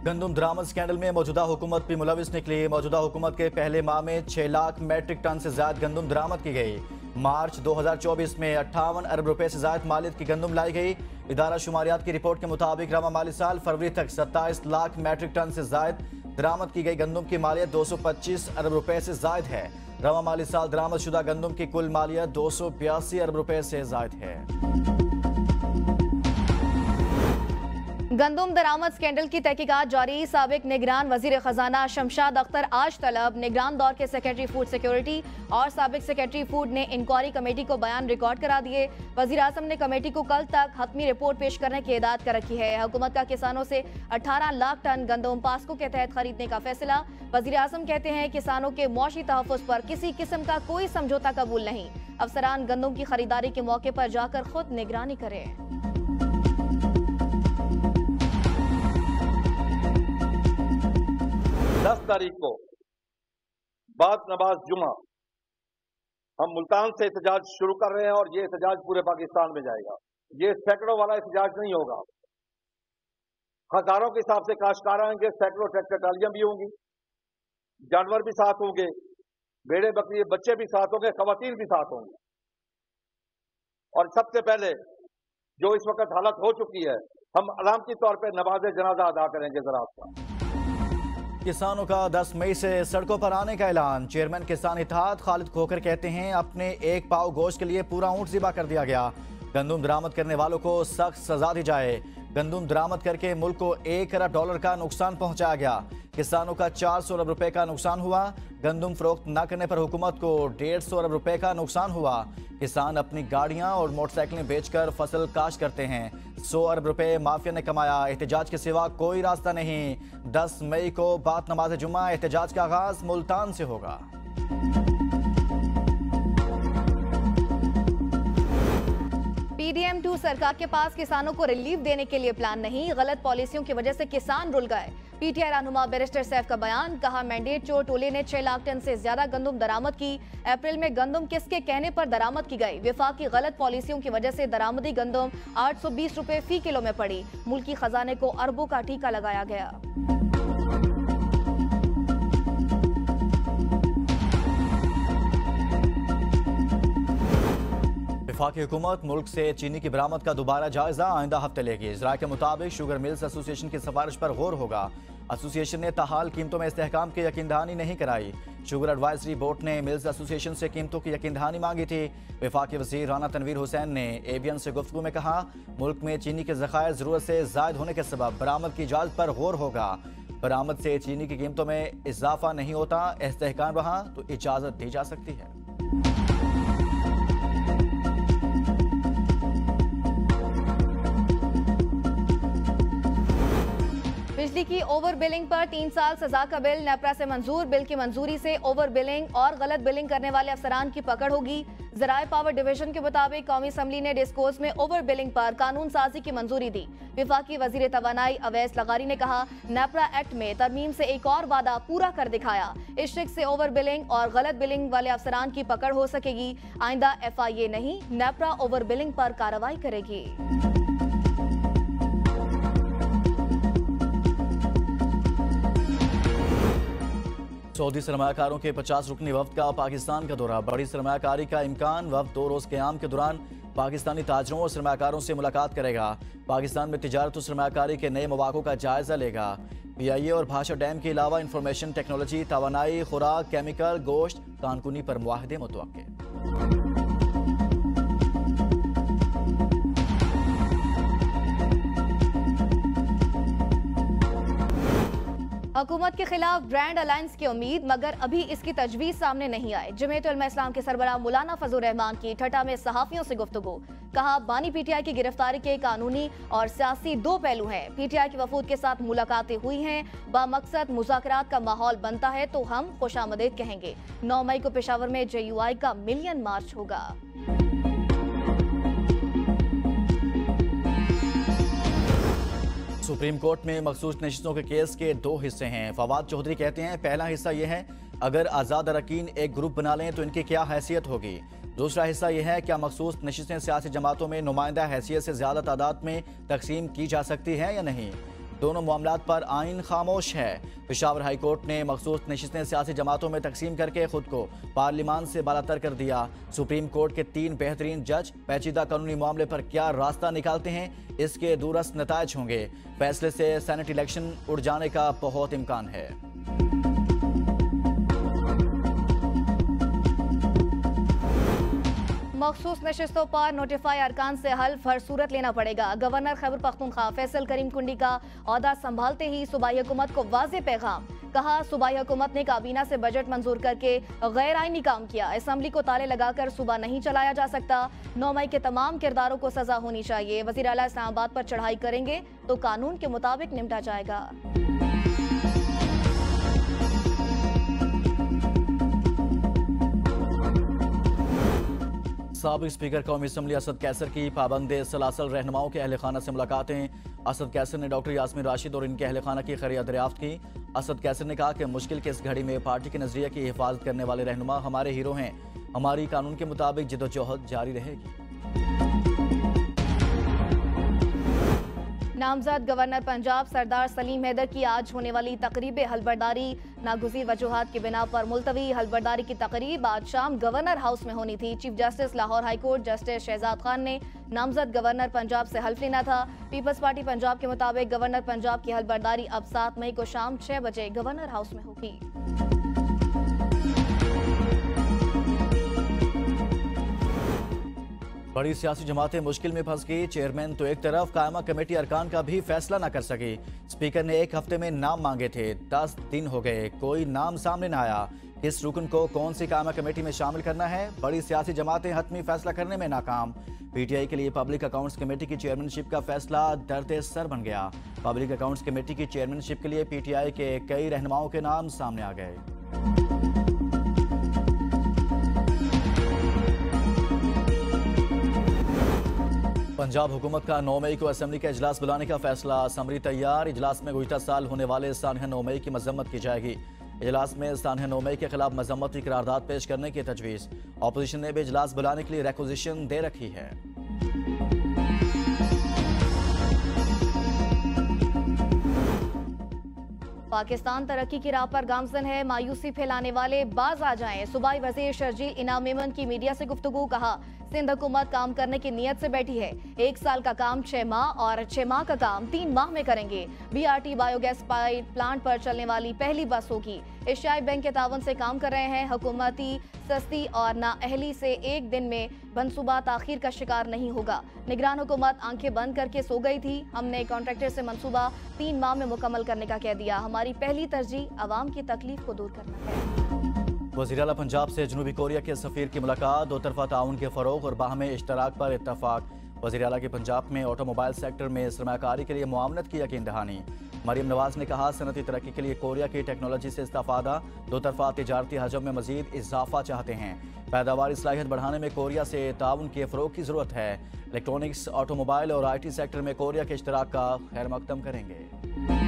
गंदम दरामद स्कैंडल में मौजूदा हुकूमत भी मुलविस निकली। मौजूदा हुकूमत के पहले माह में 6 लाख मैट्रिक टन से ज्यादा गंदम दरामद की गई। मार्च 2024 में 58 अरब रुपए से ज्यादा मालियत की गंदम लाई गई। इदारा शुमारियात की रिपोर्ट के मुताबिक रवा माली साल फरवरी तक 27 लाख मैट्रिक टन से ज्यादा दरामद की गई गंदम की मालियत 225 अरब रुपए से ज्यादा है। रवा माली साल दरामद शुदा गंदम की कुल मालियत 282 अरब रुपए से ज्यादा है। गंदम दरामद स्कैंडल की तहकीकात जारी। साबिक निगरान वजीर खजाना शमशाद अख्तर आज तलब, निगरान दौर के सेक्रेटरी फूड सिक्योरिटी और साबिक सेक्रेटरी फूड ने इंक्वायरी कमेटी को बयान रिकॉर्ड करा दिए। वजीर आजम ने कमेटी को कल तक हतमी रिपोर्ट पेश करने की हिदायत कर रखी है। हुकूमत का किसानों से 18 लाख टन गंदम पास्को के तहत खरीदने का फैसला। वजीर आजम कहते हैं किसानों के मुआशी तहफ़्फ़ुज़ पर किसी किस्म का कोई समझौता कबूल नहीं। अफसरान गंदम की खरीदारी के मौके पर जाकर खुद निगरानी करें। 10 तारीख को बाद नमाज जुमा हम मुल्तान से एहतजाज शुरू कर रहे हैं और ये एहतजाज पूरे पाकिस्तान में जाएगा। ये सैकड़ों वाला एहतजाज नहीं होगा, हजारों के हिसाब से काश्तकार आएंगे, सैकड़ों ट्रैक्टर ट्रालियां भी होंगी, जानवर भी साथ होंगे, भेड़े बकरी बच्चे भी साथ होंगे, खवातीन भी साथ होंगे। और सबसे पहले जो इस वक्त हालत हो चुकी है, हम अलामती तौर पर नमाज जनाजा अदा करेंगे ज़राअत का। किसानों का 10 मई से सड़कों पर आने का ऐलान। चेयरमैन किसान इत्तेहाद खालिद खोखर कहते हैं अपने एक पाव गोश्त के लिए पूरा ऊंट ज़िबा कर दिया गया। गंदम दरामद करने वालों को सख्त सजा दी जाए। गंदम दरामद करके मुल्क को $1 अरब का नुकसान पहुंचाया गया। किसानों का 400 अरब रुपए का नुकसान हुआ। गंदम फरोख्त न करने पर हुकूमत को 150 अरब रुपए का नुकसान हुआ। किसान अपनी गाड़ियां और मोटरसाइकिलें बेचकर फसल काश्त करते हैं। 100 अरब रुपए माफिया ने कमाया। एहतजाज के सिवा कोई रास्ता नहीं। 10 मई को बाद नमाज जुम्मा एहतजाज का आगाज मुल्तान से होगा। PDM2 सरकार के पास किसानों को रिलीफ देने के लिए प्लान नहीं, गलत पॉलिसियों की वजह से किसान रुल गए। PTI रहनुमा बैरिस्टर सैफ का बयान। कहा मैंडेट चोर टोले ने 6 लाख टन से ज्यादा गंदम दरामद की। अप्रैल में गंदम किसके कहने पर दरामद की गई? विफाक की गलत पॉलिसियों की वजह से दरामदी गंदम 820 रुपए फी किलो में पड़ी। मुल्की खजाने को अरबों का टीका लगाया गया। वफाकी हुकूमत मुल्क से चीनी की बरामद का दोबारा जायजा आइंदा हफ्ते लेगी। इजरा के मुताबिक शुगर मिल्स एसोसिएशन की सिफारिश पर गौर होगा। एसोसिएशन ने ताहाल कीमतों में इस्तेहकाम की यकीन दहानी नहीं कराई। शुगर एडवाइजरी बोर्ड ने मिल्स एसोसिएशन से कीमतों की यकीन दहानी मांगी थी। वफाकी वज़ीर राना तनवीर हुसैन ने ABN से गुफ्तगू में कहा मुल्क में चीनी के ज़खायर ज़रूरत से ज़ायद होने के सबब बरामद की इजाज़त पर गौर होगा। बरामद से चीनी की कीमतों में इजाफा नहीं होता, इस्तेहकाम रहा तो इजाज़त दी जा सकती है। बिजली की ओवर बिलिंग पर 3 साल सजा का बिल नेपरा से मंजूर। बिल की मंजूरी से ओवर बिलिंग और गलत बिलिंग करने वाले अफसरान की पकड़ होगी। ज़राए पावर डिवीजन के मुताबिक कौमी असम्बली ने डिस्कोर्स में ओवर बिलिंग पर कानून साजी की मंजूरी दी। विफाकी वजीर तवानाई अवैस लगारी ने कहा नेपरा एक्ट में तरमीम से एक और वादा पूरा कर दिखाया। इस शिक से ओवर बिलिंग और गलत बिलिंग वाले अफसरान की पकड़ हो सकेगी। आइंदा FIA नहीं, नेपरा ओवर बिलिंग पर कार्रवाई करेगी। सऊदी सरमायाकारों के 50 रुकनी वफ्द का पाकिस्तान का दौरा। बड़ी सरमायाकारी का इम्कान। वफ्द 2 रोज़ क़याम के दौरान पाकिस्तानी ताजरों और सरमायाकारों से मुलाकात करेगा। पाकिस्तान में तिजारत और सरमायाकारी के नए मौक़ों का जायजा लेगा। PIA और भाषा डैम के अलावा इंफॉर्मेशन टेक्नोलॉजी, तवानाई, खुराक, केमिकल, गोश्त, कानकुनी पर मुआहदे मुतवक्के। हुकूमत के खिलाफ ब्रांड अलायंस की उम्मीद, मगर अभी इसकी तजवीज़ सामने नहीं आई। जमीयत उलमा इस्लाम के सरबराह मौलाना फजल रहमान की ठट्टा में सहाफ़ियों से गुफ्तगू। कहा बानी PTI की गिरफ्तारी के कानूनी और सियासी 2 पहलू हैं। PTI के वफूद के साथ मुलाकातें हुई हैं। बामकसद मुज़ाकरात का माहौल बनता है तो हम खुशामदीद कहेंगे। 9 मई को पेशावर में JUI का मिलियन मार्च होगा। सुप्रीम कोर्ट में मखसूस नशिस्तों के केस के 2 हिस्से हैं। फवाद चौधरी कहते हैं पहला हिस्सा यह है अगर आज़ाद अरकान एक ग्रुप बना लें तो इनकी क्या हैसियत होगी। दूसरा हिस्सा यह है क्या मखसूस नशिस्तें सियासी जमातों में नुमाइंदा हैसियत से ज़्यादा तादाद में तकसीम की जा सकती हैं या नहीं। दोनों मामलात पर आइन खामोश है। पेशावर हाई कोर्ट ने मखसूस नशिस्तें सियासी जमातों में तकसीम करके खुद को पार्लिमान से बालातर कर दिया। सुप्रीम कोर्ट के 3 बेहतरीन जज पेचीदा कानूनी मामले पर क्या रास्ता निकालते हैं, इसके दूरस्थ नतायज होंगे। फैसले से सेनेट इलेक्शन उड़ जाने का बहुत इम्कान है। मखसूस नशिस्तों पर नोटिफाई अरकान से हल्फ हर सूरत लेना पड़ेगा। गवर्नर खैबर पख्तूनख्वा फैसल करीम कुंडी का ओहदा संभालते ही सूबाई हुकूमत को वाज़ेह पैगाम। कहा, सूबाई हुकूमत ने काबीना से बजट मंजूर करके गैर आईनी काम किया। असम्बली को ताले लगाकर सूबा नहीं चलाया जा सकता। 9 मई के तमाम किरदारों को सजा होनी चाहिए। वज़ीर आला इस्लामाबाद पर चढ़ाई करेंगे तो कानून के मुताबिक निपटा जाएगा। साबिक स्पीकर कौमी असम्बली असद कैसर की पाबंद सलासल रहनुमाओं के अहल खाना से मुलाकातें। असद कैसर ने डॉक्टर यास्मीन राशिद और इनके अहल खाना की खैरियत दरियाफ्त की। असद कैसर ने कहा कि मुश्किल की इस घड़ी में पार्टी के नजरिए की हिफाजत करने वाले रहनुमा हमारे हीरो हैं। हमारी कानून के मुताबिक जिद्दोजहद जारी रहेगी। नामजद गवर्नर पंजाब सरदार सलीम हैदर की आज होने वाली तकरीब हलबरदारी नागुज़ीर वजूहात की बिना पर मुलतवी। हलबरदारी की तकरीब आज शाम गवर्नर हाउस में होनी थी। Chief justice Lahore high court justice Shahzad Khan ने नामजद गवर्नर पंजाब से हल्फ लेना था। पीपल्स पार्टी पंजाब के मुताबिक गवर्नर पंजाब की हलबरदारी अब 7 मई को शाम 6 बजे गवर्नर हाउस में होगी। बड़ी सियासी जमातें मुश्किल में फंस गई। चेयरमैन तो एक तरफ, कायमा कमेटी अरकान का भी फैसला न कर सकी। स्पीकर ने 1 हफ्ते में नाम मांगे थे, 10 दिन हो गए, कोई नाम सामने न आया। किस रुकन को कौन सी कायमा कमेटी में शामिल करना है, बड़ी सियासी जमातें हतमी फैसला करने में नाकाम। पीटीआई के लिए पब्लिक अकाउंट्स कमेटी की चेयरमैनशिप का फैसला दर्द सर बन गया। पब्लिक अकाउंट्स कमेटी की चेयरमैनशिप के लिए पीटीआई के कई रहनुमाओं के नाम सामने आ गए। पंजाब हुकूमत का 9 मई को असेंबली का इजलास बुलाने का फैसला। असम्बली तैयार। इजलास में गुज़िश्ता साल होने वाले सानह 9 मई की मजम्मत की जाएगी। इजलास में सानह 9 मई के खिलाफ मजम्मती करारदाद पेश करने की तजवीज़। अपोजिशन ने भी इजलास बुलाने के लिए रिक्वेजिशन दे रखी है। पाकिस्तान तरक्की की राह पर गामजन है, मायूसी फैलाने वाले बाज आ जाएं। सूबाई वजीर शर्जील इनाम मेमन की मीडिया से गुफ्तगू। कहा, सिंध हुकूमत काम करने की नीयत से बैठी है। 1 साल का काम 6 माह और 6 माह का काम 3 माह में करेंगे। BRT बायोगैस प्लांट पर चलने वाली पहली बस होगी। एशियाई बैंक के तावन से काम कर रहे हैं। हुकूमती सस्ती और नाअहली से 1 दिन में मनसूबा ताखीर का शिकार नहीं होगा। निगरान हुकूमत आंखें बंद करके सो गई थी। हमने कॉन्ट्रैक्टर से मनसूबा 3 माह में मुकम्मल करने का कह दिया। हमारी पहली तरजीह आवाम की तकलीफ को दूर करना है। वज़ीर आला पंजाब से जनूबी कोरिया के सफ़ीर की मुलाकात। 2 तरफ़ा ताउन के फ़रोग़ और बाहमी इश्तराक पर इत्तफ़ाक। वज़ीर आला की पंजाब में ऑटोमोबाइल सेक्टर में सरमायाकारी के लिए मुआवनत की यकीन दहानी। मरीम नवाज ने कहा, सनती तरक्की के लिए कोरिया की टेक्नोलॉजी से इस्तेफ़ादा। 2 तरफ़ा तिजारती हजम में मज़ीद इजाफा चाहते हैं। पैदावारी सलाहियत बढ़ाने में कोरिया से ताउन के फ़रोग़ की ज़रूरत है। इलेक्ट्रॉनिक्स, ऑटोमोबाइल और IT सेक्टर में कोरिया के इश्तराक का खैर मकदम करेंगे।